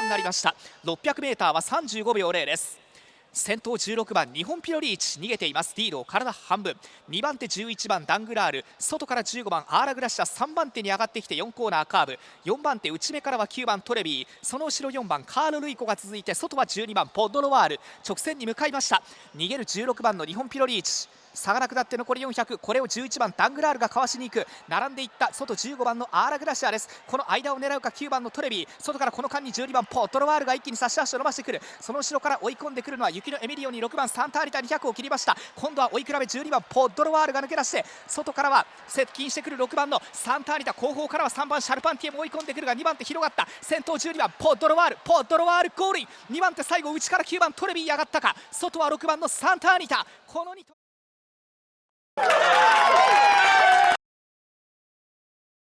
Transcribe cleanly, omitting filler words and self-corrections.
になりました。 600m は35秒0です。先頭16番日本ピロリーチ逃げています。リードを体半分。2番手11番ダングラール、外から15番アーラグラッシャー、3番手に上がってきて4コーナーカーブ、4番手内目からは9番トレビー、その後ろ4番カール・ルイコが続いて、外は12番ポッドロワール、直線に向かいました。逃げる16番の日本ピロリーチ、差がなくなって残り400、これを11番ダングラールがかわしに行く。並んでいった外15番のアーラグラシアです。この間を狙うか9番のトレビー、外からこの間に12番ポットロワールが一気に差し足を伸ばしてくる。その後ろから追い込んでくるのは雪のエミリオに6番サンターリタ200を切りました。今度は追い比べ12番ポッドロワールが抜け出して、外からは接近してくる6番のサンターリタ、後方からは3番シャルパンティエも追い込んでくるが、2番手広がった。先頭12番ポッドロワール、ポッドロワールゴールイン。2番手最後内から9番トレビー上がったか。外は6番のサンターリタ。この2頭